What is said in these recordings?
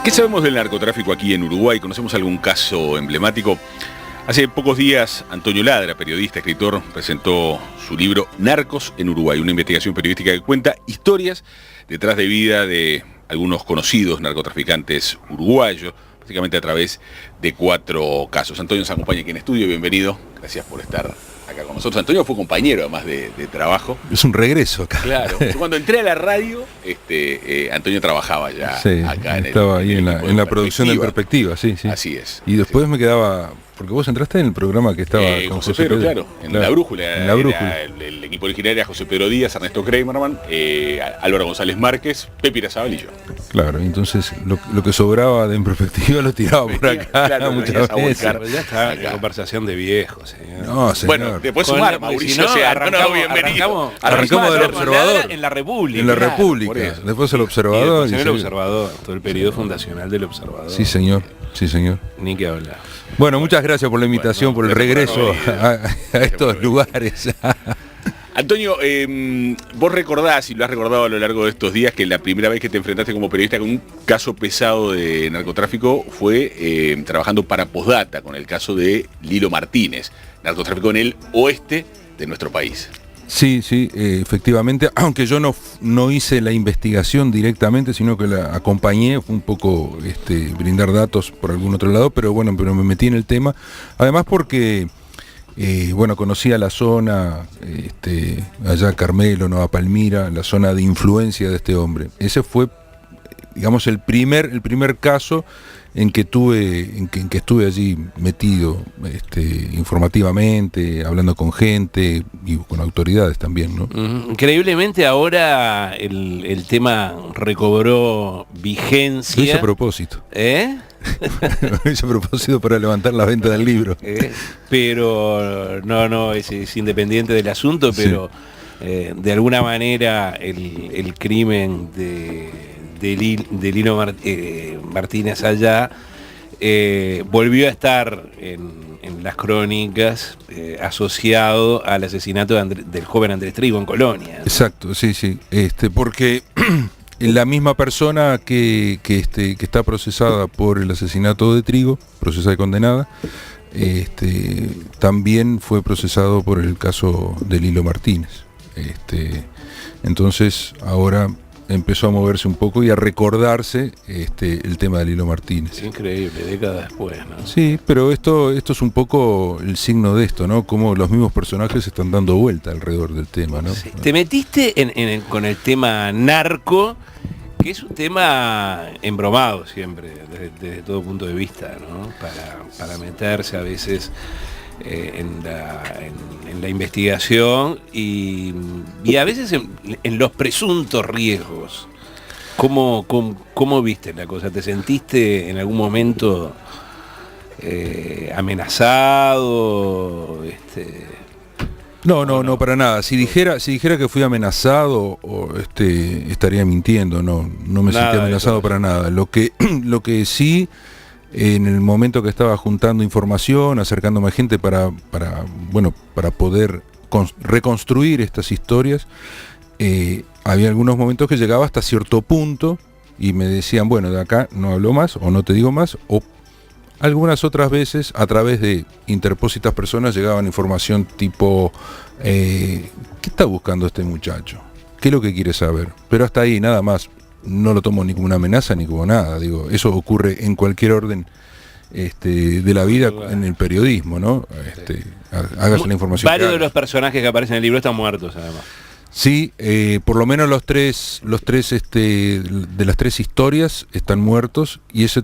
¿Qué sabemos del narcotráfico aquí en Uruguay? ¿Conocemos algún caso emblemático? Hace pocos días, Antonio Ladra, periodista, escritor, presentó su libro Narcos en Uruguay, una investigación periodística que cuenta historias detrás de vida de algunos conocidos narcotraficantes uruguayos, básicamente a través de 4 casos. Antonio nos acompaña aquí en estudio, bienvenido, gracias por estar acá con nosotros. Antonio fue compañero además de trabajo. Es un regreso acá. Claro, yo cuando entré a la radio, Antonio trabajaba ya acá estaba ahí en la producción de Perspectiva, sí. Así es. Y después me quedaba, porque vos entraste en el programa que estaba con José Pedro, claro, en La Brújula. En La Brújula. El equipo original era José Pedro Díaz, Ernesto Kramerman, Álvaro González Márquez, Pepe Irazábal y yo. Claro, entonces lo que sobraba de En Perspectiva lo tiraba por acá, claro, muchas veces. Ya está en conversación de viejos, señor. No, señor. Bueno, después sumar, Mauricio, arrancamos del Observador. En la República. En la República, después el Observador. El Observador, todo el periodo fundacional del Observador. Sí, señor. Ni que hablar. Bueno, muchas gracias por la invitación, por el regreso a estos lugares. Antonio, vos recordás, y lo has recordado a lo largo de estos días, que la primera vez que te enfrentaste como periodista con un caso pesado de narcotráfico fue trabajando para Postdata, con el caso de Lilo Martínez, narcotráfico en el oeste de nuestro país. Sí, efectivamente, aunque yo no hice la investigación directamente, sino que la acompañé, fue un poco brindar datos por algún otro lado, pero me metí en el tema, además porque conocía la zona, allá Carmelo, Nueva Palmira, la zona de influencia de este hombre. Ese fue, digamos, el primer caso en que estuve allí metido informativamente, hablando con gente y con autoridades también, ¿no? Increíblemente ahora el tema recobró vigencia. Lo hice a propósito. Lo hice a propósito para levantar la venta del libro. Pero no, es independiente del asunto, pero de alguna manera el crimen de Lilo Martínez allá volvió a estar en las crónicas asociado al asesinato del joven Andrés Trigo en Colonia. Exacto, sí, porque la misma persona que está procesada por el asesinato de Trigo, procesada y condenada, también fue procesado por el caso de Lilo Martínez. Entonces ahora empezó a moverse un poco y a recordarse el tema de Lilo Martínez. Increíble, décadas después, ¿no? Sí, pero esto es un poco el signo de esto, ¿no? Como los mismos personajes están dando vuelta alrededor del tema, ¿no? Sí. Te metiste con el tema narco, que es un tema embromado siempre, desde todo punto de vista, ¿no? Para meterse a veces en la investigación y a veces en los presuntos riesgos. ¿Cómo viste la cosa? ¿Te sentiste en algún momento amenazado? No, para nada. Si dijera que fui amenazado, estaría mintiendo. No me sentí amenazado para nada. Lo que sí, en el momento que estaba juntando información, acercándome a gente para poder reconstruir estas historias, había algunos momentos que llegaba hasta cierto punto y me decían, de acá no hablo más o no te digo más, o algunas otras veces a través de interpósitas personas llegaban información tipo, ¿qué está buscando este muchacho? ¿Qué es lo que quiere saber? Pero hasta ahí, nada más. No lo tomo ni como una amenaza ni como nada, eso ocurre en cualquier orden de la vida, en el periodismo, ¿no? Hágase la información. Varios de los personajes que aparecen en el libro están muertos, además. Sí, por lo menos los tres de las 3 historias están muertos, y eso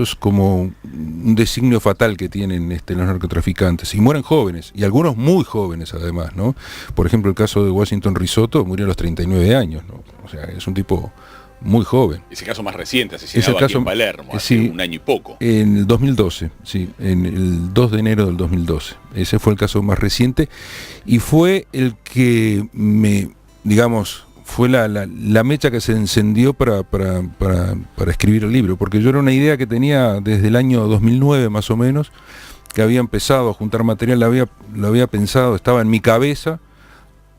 es como un designio fatal que tienen los narcotraficantes, y mueren jóvenes, y algunos muy jóvenes además, ¿no? Por ejemplo, el caso de Washington Risotto murió a los 39 años, ¿no? O sea, es un tipo muy joven. Ese caso más reciente, asesinado aquí en Palermo, hace un año y poco. En el 2012, en el 2 de enero del 2012. Ese fue el caso más reciente y fue el que fue la mecha que se encendió para escribir el libro, porque yo era una idea que tenía desde el año 2009 más o menos, que había empezado a juntar material, lo había pensado, estaba en mi cabeza,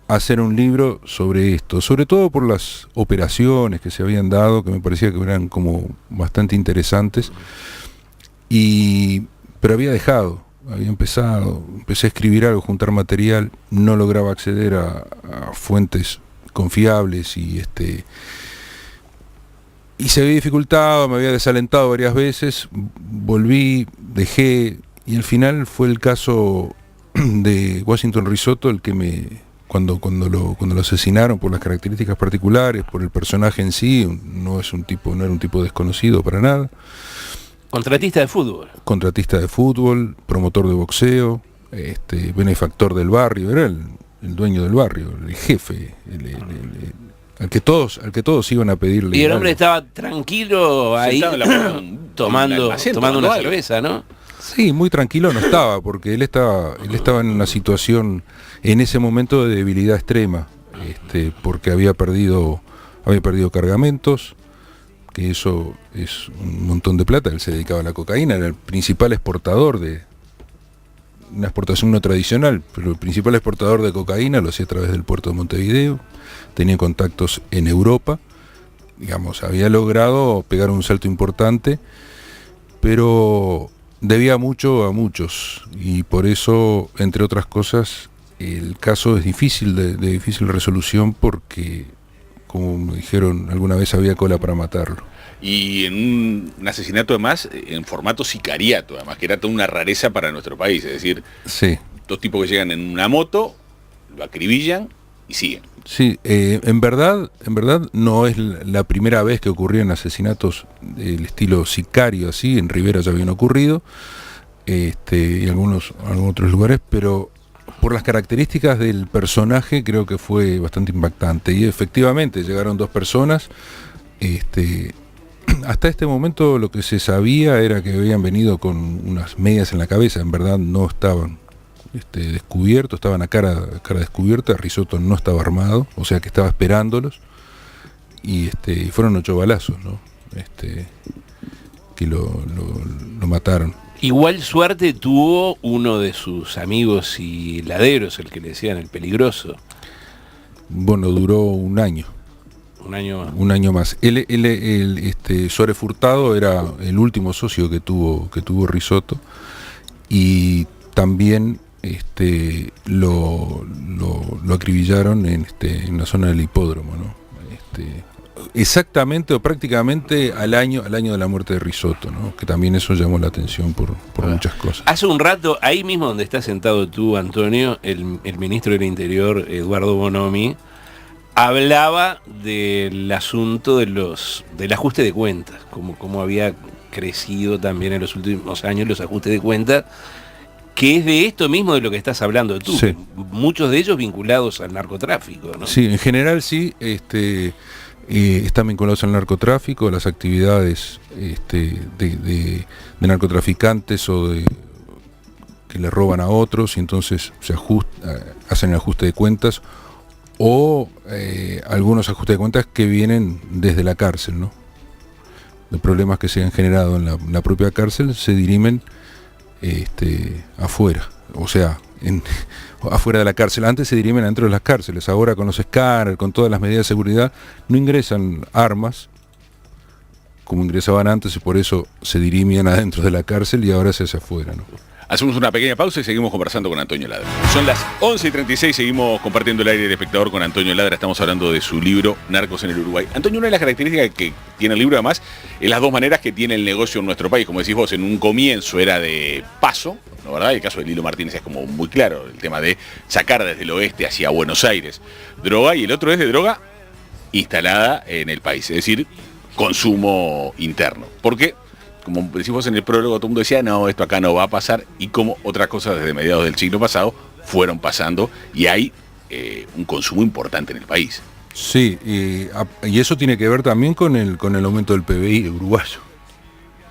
hacer un libro sobre esto, sobre todo por las operaciones que se habían dado, que me parecía que eran como bastante interesantes, pero había empezado, empecé a escribir algo, juntar material, no lograba acceder a fuentes confiables y se había dificultado, me había desalentado varias veces, volví, dejé, y al final fue el caso de Washington Risotto el que cuando lo asesinaron, por las características particulares, por el personaje en sí, no era un tipo desconocido para nada. Contratista de fútbol. Contratista de fútbol, promotor de boxeo, benefactor del barrio, era el dueño del barrio, el jefe, al que todos iban a pedirle. Y el hombre estaba tranquilo ahí tomando una cerveza, ¿no? Sí, muy tranquilo no estaba, porque él estaba en una situación en ese momento de debilidad extrema, porque había perdido cargamentos, que eso es un montón de plata. Él se dedicaba a la cocaína, era el principal exportador de una exportación no tradicional, pero el principal exportador de cocaína lo hacía a través del puerto de Montevideo, tenía contactos en Europa, digamos, había logrado pegar un salto importante, pero debía mucho a muchos, y por eso, entre otras cosas, el caso es difícil, de difícil resolución, porque, como me dijeron alguna vez, había cola para matarlo. Y en un asesinato además, en formato sicariato, además, que era toda una rareza para nuestro país, es decir, sí, dos tipos que llegan en una moto, lo acribillan y siguen. Sí, en verdad no es la primera vez que ocurrían asesinatos del estilo sicario así, en Rivera ya habían ocurrido, y algunos otros lugares, pero por las características del personaje creo que fue bastante impactante, y efectivamente llegaron dos personas. Hasta este momento lo que se sabía era que habían venido con unas medias en la cabeza, en verdad no estaban descubiertos, estaban a cara descubierta. Risotto no estaba armado, o sea que estaba esperándolos, y fueron 8 balazos, ¿no? Que lo mataron. Igual suerte tuvo uno de sus amigos y laderos, el que le decían el peligroso. Bueno, duró un año. Un año más. Suárez Furtado era el último socio que tuvo Risotto, y también lo acribillaron en la zona del hipódromo, ¿no? Exactamente o prácticamente al año de la muerte de Risotto, ¿no? Que también eso llamó la atención por muchas cosas. Hace un rato, ahí mismo donde estás sentado tú, Antonio, el ministro del Interior, Eduardo Bonomi, hablaba del asunto del ajuste de cuentas, como había crecido también en los últimos años los ajustes de cuentas, que es de esto mismo de lo que estás hablando tú, sí. Muchos de ellos vinculados al narcotráfico, ¿no? Sí, en general sí, están vinculados al narcotráfico, a las actividades de narcotraficantes o que le roban a otros, y entonces hacen el ajuste de cuentas, o algunos ajustes de cuentas que vienen desde la cárcel, ¿no? De problemas que se han generado en la propia cárcel se dirimen afuera, o sea, afuera de la cárcel. Antes se dirimen dentro de las cárceles, ahora con los escáneres, con todas las medidas de seguridad, no ingresan armas como ingresaban antes, y por eso se dirimían adentro de la cárcel, y ahora se hace afuera, ¿no? Hacemos una pequeña pausa y seguimos conversando con Antonio Ladra. Son las 11:36, seguimos compartiendo el aire del espectador con Antonio Ladra. Estamos hablando de su libro Narcos en el Uruguay. Antonio, una de las características que tiene el libro además es las dos maneras que tiene el negocio en nuestro país. Como decís vos, en un comienzo era de paso, ¿no, verdad? El caso de Lilo Martínez es como muy claro, el tema de sacar desde el oeste hacia Buenos Aires droga, y el otro es de droga instalada en el país, es decir, consumo interno. Porque, como decimos en el prólogo, todo el mundo decía, no, esto acá no va a pasar, y como otras cosas desde mediados del siglo pasado fueron pasando, y hay un consumo importante en el país. Sí, y eso tiene que ver también con el aumento del PBI uruguayo,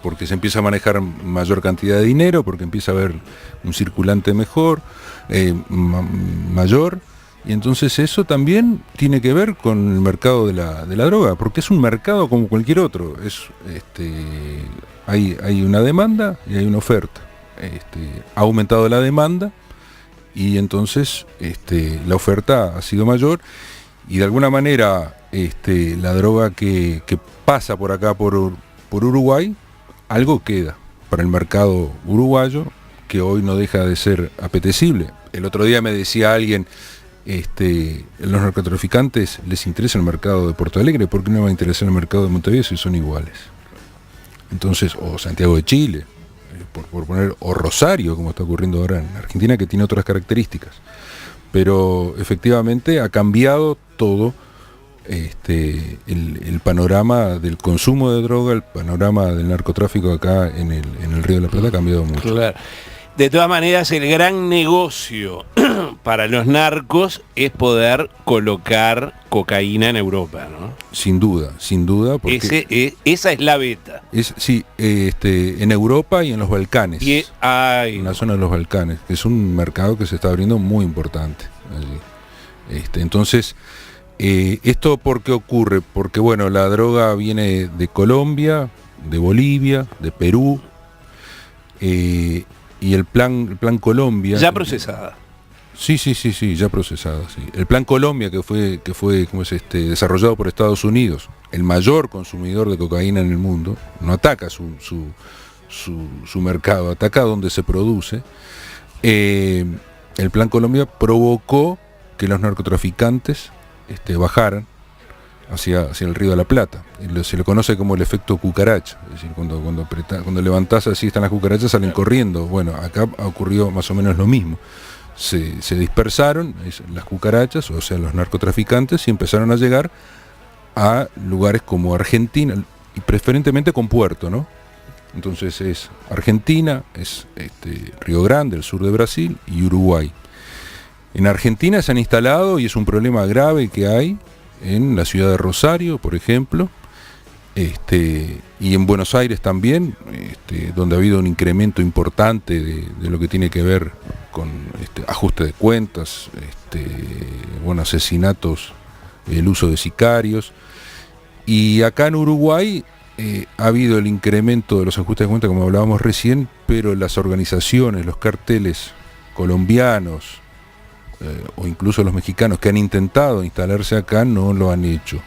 porque se empieza a manejar mayor cantidad de dinero, porque empieza a haber un circulante mejor, mayor, y entonces eso también tiene que ver con el mercado de la droga, porque es un mercado como cualquier otro. Hay una demanda y hay una oferta. Ha aumentado la demanda, y entonces la oferta ha sido mayor, y de alguna manera la droga que pasa por acá, por Uruguay, algo queda para el mercado uruguayo, que hoy no deja de ser apetecible. El otro día me decía alguien, los narcotraficantes les interesa el mercado de Porto Alegre, ¿por qué no va a interesar el mercado de Montevideo si son iguales? Entonces, o Santiago de Chile, por poner, o Rosario, como está ocurriendo ahora en Argentina, que tiene otras características. Pero efectivamente ha cambiado todo el panorama del consumo de droga, el panorama del narcotráfico acá en el Río de la Plata ha cambiado mucho. Claro. De todas maneras, el gran negocio para los narcos es poder colocar cocaína en Europa, ¿no? Sin duda, porque esa es la beta. En Europa y en los Balcanes, en la zona de los Balcanes, que es un mercado que se está abriendo muy importante allí. Entonces, ¿esto por qué ocurre? Porque bueno, la droga viene de Colombia, de Bolivia, de Perú, y el plan Colombia... Ya procesada. Sí, ya procesada, sí. El plan Colombia, que fue desarrollado por Estados Unidos, el mayor consumidor de cocaína en el mundo, no ataca su mercado, ataca donde se produce. El plan Colombia provocó que los narcotraficantes bajaran hacia el Río de la Plata. Se le conoce como el efecto cucaracha, es decir, cuando levantás así están las cucarachas, salen corriendo. Bueno, acá ha ocurrido más o menos lo mismo. Se dispersaron las cucarachas, o sea, los narcotraficantes, y empezaron a llegar a lugares como Argentina, y preferentemente con puerto, ¿no? Entonces es Argentina, es Río Grande, el sur de Brasil, y Uruguay. En Argentina se han instalado, y es un problema grave que hay en la ciudad de Rosario, por ejemplo, y en Buenos Aires también, donde ha habido un incremento importante de lo que tiene que ver con ajuste de cuentas, asesinatos, el uso de sicarios. Y acá en Uruguay ha habido el incremento de los ajustes de cuentas, como hablábamos recién, pero las organizaciones, los carteles colombianos, o incluso los mexicanos que han intentado instalarse acá, no lo han hecho,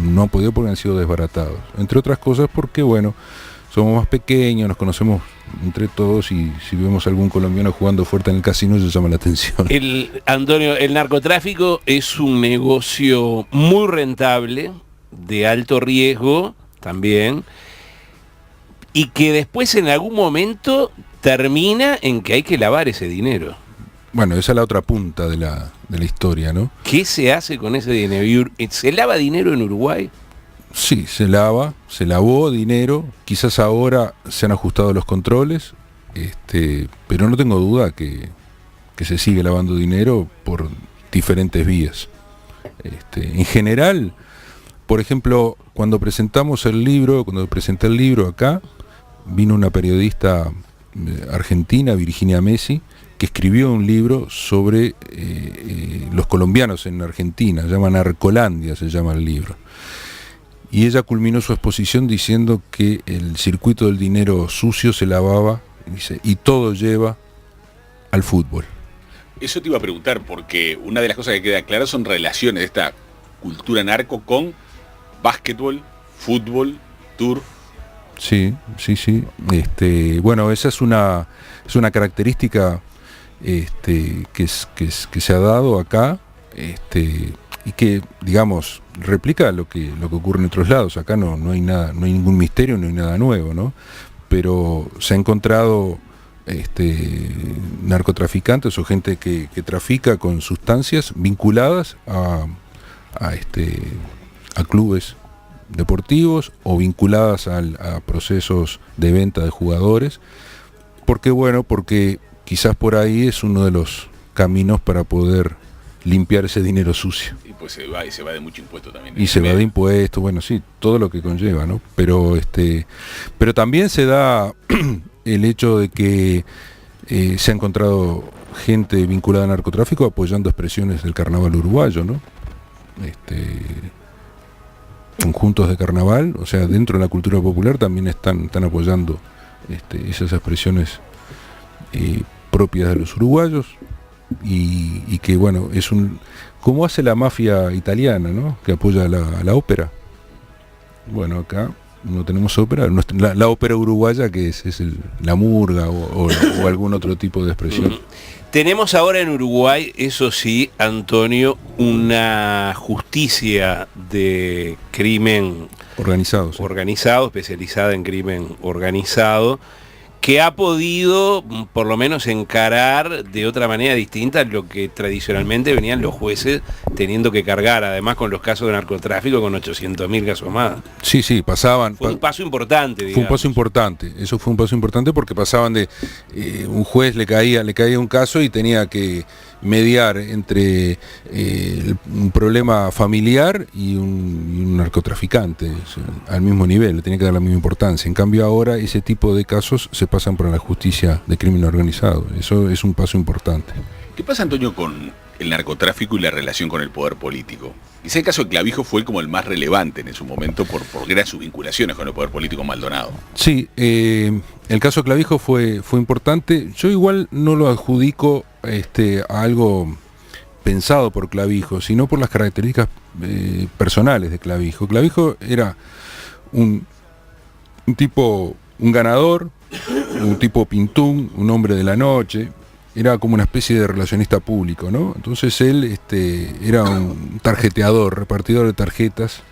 no han podido porque han sido desbaratados, entre otras cosas porque bueno, somos más pequeños, nos conocemos entre todos, y si vemos algún colombiano jugando fuerte en el casino, eso llama la atención. Antonio, el narcotráfico es un negocio muy rentable, de alto riesgo también, y que después en algún momento termina en que hay que lavar ese dinero. Bueno, esa es la otra punta de la historia, ¿no? ¿Qué se hace con ese dinero? ¿Se lava dinero en Uruguay? Sí, se lavó dinero, quizás ahora se han ajustado los controles, pero no tengo duda que se sigue lavando dinero por diferentes vías. En general, por ejemplo, cuando presenté el libro acá, vino una periodista argentina, Virginia Messi, que escribió un libro sobre los colombianos en Argentina, se llama Narcolandia, se llama el libro. Y ella culminó su exposición diciendo que el circuito del dinero sucio se lavaba, dice, y todo lleva al fútbol. Eso te iba a preguntar, porque una de las cosas que queda clara son relaciones de esta cultura narco con básquetbol, fútbol, turf. Sí. Bueno, esa es una característica que se ha dado acá, y que, digamos, replica lo que ocurre en otros lados. Acá no hay nada, no hay ningún misterio, no hay nada nuevo, ¿no? Pero se ha encontrado narcotraficantes o gente que trafica con sustancias vinculadas a clubes deportivos o vinculadas a procesos de venta de jugadores, porque quizás por ahí es uno de los caminos para poder limpiar ese dinero sucio. Y pues se va de mucho impuesto también. Y se va de impuestos, bueno, sí, todo lo que conlleva, ¿no? Pero también se da el hecho de que se ha encontrado gente vinculada al narcotráfico apoyando expresiones del carnaval uruguayo, ¿no? Conjuntos de carnaval, o sea, dentro de la cultura popular también están apoyando esas expresiones propias de los uruguayos. y que bueno, es un... ¿Cómo hace la mafia italiana, ¿no? Que apoya a la ópera. Bueno, acá no tenemos ópera, la ópera uruguaya que es la murga o algún otro tipo de expresión. Tenemos ahora en Uruguay, eso sí, Antonio, una justicia de crimen organizado, especializada en crimen organizado, que ha podido, por lo menos, encarar de otra manera distinta lo que tradicionalmente venían los jueces teniendo que cargar, además con los casos de narcotráfico, con 800.000 casos más. Sí, pasaban... Fue un paso importante, digamos. Fue un paso importante, eso fue un paso importante porque pasaban de... un juez le caía un caso y tenía que mediar entre un problema familiar y un narcotraficante, o sea, al mismo nivel, le tenía que dar la misma importancia. En cambio ahora ese tipo de casos se pasan por la justicia de crimen organizado, eso es un paso importante. ¿Qué pasa, Antonio, con el narcotráfico y la relación con el poder político? Quizá el caso de Clavijo fue como el más relevante en su momento porque eran sus vinculaciones con el poder político Maldonado. Sí, el caso de Clavijo fue importante. Yo igual no lo adjudico a algo pensado por Clavijo, sino por las características personales de Clavijo. Clavijo era un tipo, un ganador, un tipo pintún, un hombre de la noche. Era como una especie de relacionista público, ¿no? Entonces él era un tarjeteador, repartidor de tarjetas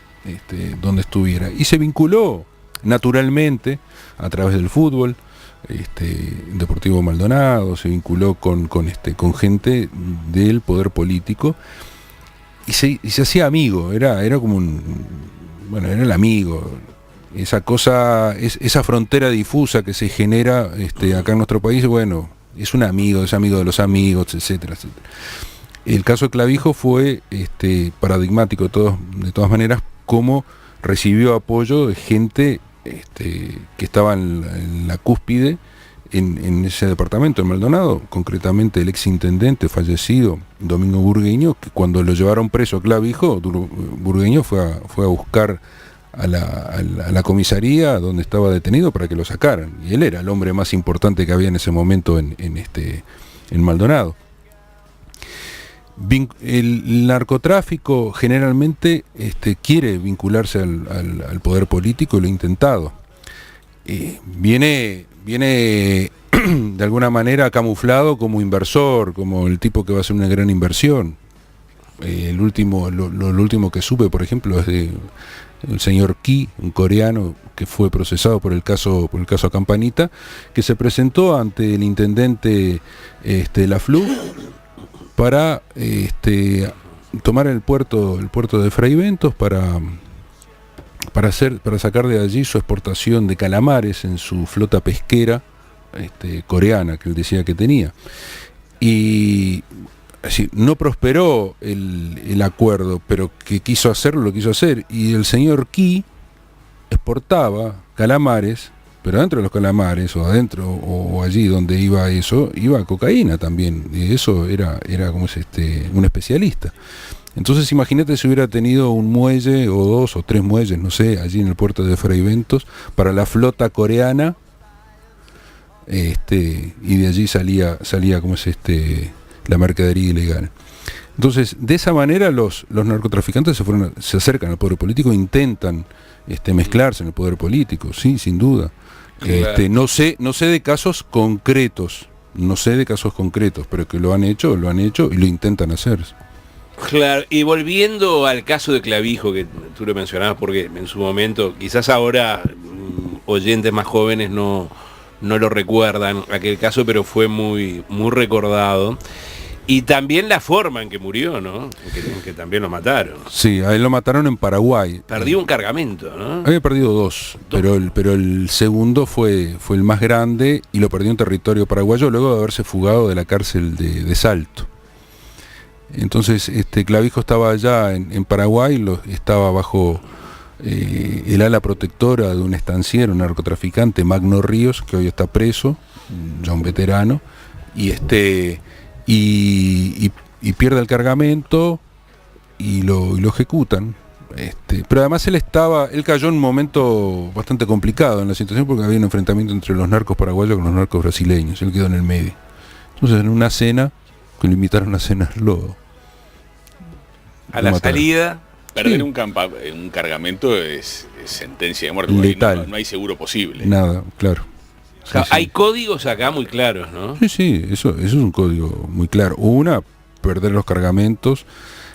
donde estuviera. Y se vinculó naturalmente a través del fútbol, Deportivo Maldonado, se vinculó con gente del poder político y se hacía amigo, era como era el amigo. Esa cosa, esa frontera difusa que se genera acá en nuestro país, bueno... es amigo de los amigos, etcétera, etcétera. El caso de Clavijo fue paradigmático de todas maneras, cómo recibió apoyo de gente que estaba en la cúspide en ese departamento, en Maldonado, concretamente el exintendente fallecido, Domingo Burgueño, que cuando lo llevaron preso a Clavijo, Burgueño fue a buscar a la comisaría donde estaba detenido para que lo sacaran, y él era el hombre más importante que había en ese momento en Maldonado. El narcotráfico generalmente quiere vincularse al poder político y lo ha intentado. Viene de alguna manera camuflado como inversor, como el tipo que va a hacer una gran inversión. Lo último que supe, por ejemplo, es de el señor Ki, un coreano que fue procesado por el caso Campanita, que se presentó ante el intendente Laflú para tomar el puerto de Fraiventos para sacar de allí su exportación de calamares en su flota pesquera coreana que él decía que tenía. Y así, no prosperó el acuerdo, pero que quiso hacerlo, lo quiso hacer. Y el señor Ki exportaba calamares, pero adentro de los calamares, o adentro, o allí donde iba eso, iba cocaína también. Y eso era como un especialista. Entonces imagínate si hubiera tenido un muelle, o 2 o 3 muelles, no sé, allí en el puerto de Fraiventos, para la flota coreana, y de allí salía como la mercadería ilegal. Entonces, de esa manera los narcotraficantes se acercan al poder político, intentan mezclarse en el poder político, sí, sin duda. Claro. No sé de casos concretos, pero que lo han hecho y lo intentan hacer. Claro, y volviendo al caso de Clavijo, que tú lo mencionabas, porque en su momento, quizás ahora oyentes más jóvenes no lo recuerdan aquel caso, pero fue muy, muy recordado. Y también la forma en que murió, ¿no? En que también lo mataron. Sí, a él lo mataron en Paraguay. Perdió un cargamento, ¿no? Había perdido 2, pero el segundo fue el más grande y lo perdió en territorio paraguayo luego de haberse fugado de la cárcel de Salto. Entonces Clavijo estaba allá en Paraguay, estaba bajo el ala protectora de un estanciero, un narcotraficante, Magno Ríos, que hoy está preso, ya un veterano, y pierde el cargamento y lo ejecutan. Pero además él cayó en un momento bastante complicado en la situación porque había un enfrentamiento entre los narcos paraguayos con los narcos brasileños, él quedó en el medio. Entonces en una cena que lo invitaron a cenar a la salida. Perder un cargamento es sentencia de muerte. Letal. No hay seguro posible. Nada, claro. O sea, hay códigos acá muy claros, ¿no? Sí, eso es un código muy claro. Una, perder los cargamentos,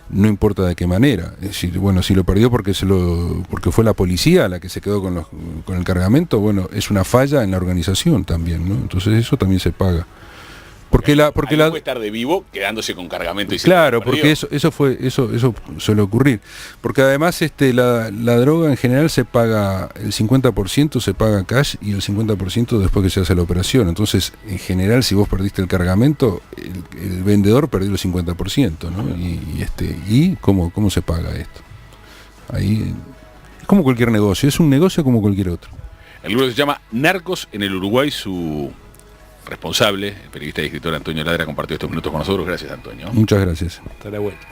no importa de qué manera. Es decir, bueno, si lo perdió porque fue la policía la que se quedó con el cargamento, bueno, es una falla en la organización también, ¿no? Entonces eso también se paga. Porque puede estar de vivo quedándose con cargamento y claro, porque eso suele ocurrir. Porque además la droga en general se paga, el 50% se paga cash y el 50% después que se hace la operación. Entonces, en general, si vos perdiste el cargamento, el vendedor perdió el 50%, ¿no? Y ¿cómo se paga esto? Ahí es como cualquier negocio, es un negocio como cualquier otro. El libro se llama Narcos en el Uruguay. Su responsable, el periodista y escritor Antonio Ladra, compartió estos minutos con nosotros. Gracias, Antonio. Muchas gracias. Hasta la vuelta.